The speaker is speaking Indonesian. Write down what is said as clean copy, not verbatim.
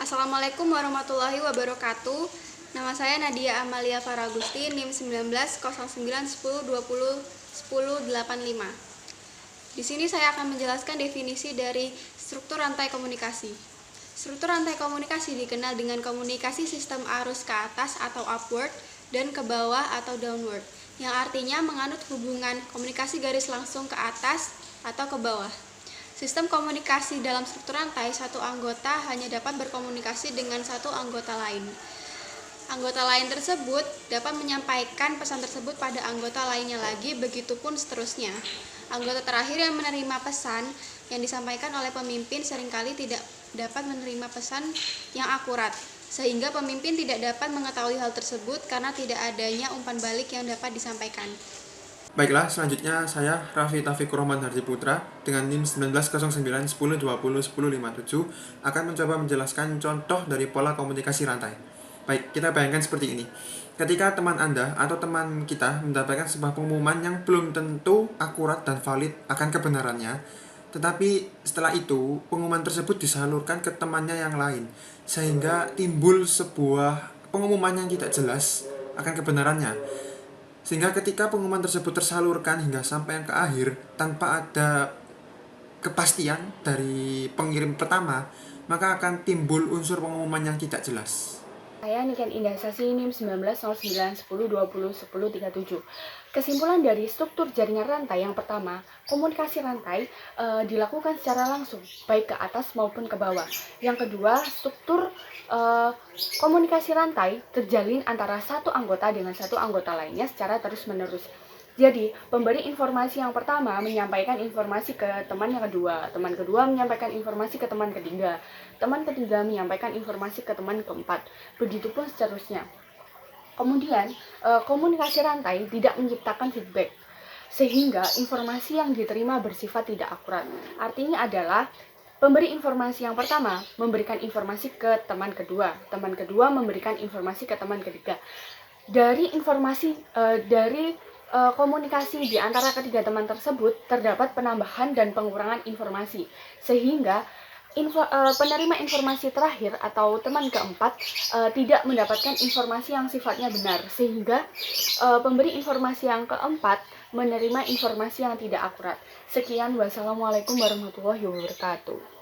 Assalamualaikum warahmatullahi wabarakatuh. Nama saya Nadia Amalia Faragusti, NIM 19 09 10 20 10 85. Di sini saya akan menjelaskan definisi dari struktur rantai komunikasi. Struktur rantai komunikasi dikenal dengan komunikasi sistem arus ke atas atau upward dan ke bawah atau downward, yang artinya menganut hubungan komunikasi garis langsung ke atas atau ke bawah. Sistem komunikasi dalam struktur rantai, satu anggota hanya dapat berkomunikasi dengan satu anggota lain. Anggota lain tersebut dapat menyampaikan pesan tersebut pada anggota lainnya lagi, begitupun seterusnya. Anggota terakhir yang menerima pesan yang disampaikan oleh pemimpin seringkali tidak dapat menerima pesan yang akurat, sehingga pemimpin tidak dapat mengetahui hal tersebut karena tidak adanya umpan balik yang dapat disampaikan. Baiklah, selanjutnya saya Raffi Taufikur Rahman Hardiputra dengan NIM 19 09 10 20 10 57 akan mencoba menjelaskan contoh dari pola komunikasi rantai. Baik, kita bayangkan seperti ini. Ketika teman Anda atau teman kita mendapatkan sebuah pengumuman yang belum tentu akurat dan valid akan kebenarannya, tetapi setelah itu pengumuman tersebut disalurkan ke temannya yang lain, sehingga timbul sebuah pengumuman yang tidak jelas akan kebenarannya. Sehingga ketika pengumuman tersebut tersalurkan hingga sampai yang ke akhir tanpa ada kepastian dari pengirim pertama, maka akan timbul unsur pengumuman yang tidak jelas. Saya Niken Indah Sasi, NIM 19 09 10 20 10 37. Kesimpulan dari struktur jaringan rantai yang pertama, komunikasi rantai dilakukan secara langsung, baik ke atas maupun ke bawah. Yang kedua, struktur komunikasi rantai terjalin antara satu anggota dengan satu anggota lainnya secara terus-menerus. Jadi, pemberi informasi yang pertama menyampaikan informasi ke teman yang kedua, teman kedua menyampaikan informasi ke teman ketiga menyampaikan informasi ke teman keempat, begitupun seterusnya. Kemudian, komunikasi rantai tidak menciptakan feedback, sehingga informasi yang diterima bersifat tidak akurat. Artinya adalah, pemberi informasi yang pertama memberikan informasi ke teman kedua memberikan informasi ke teman ketiga. Dari komunikasi di antara ketiga teman tersebut terdapat penambahan dan pengurangan informasi, sehingga penerima informasi terakhir atau teman keempat tidak mendapatkan informasi yang sifatnya benar, sehingga pemberi informasi yang keempat menerima informasi yang tidak akurat. Sekian, wassalamualaikum warahmatullahi wabarakatuh.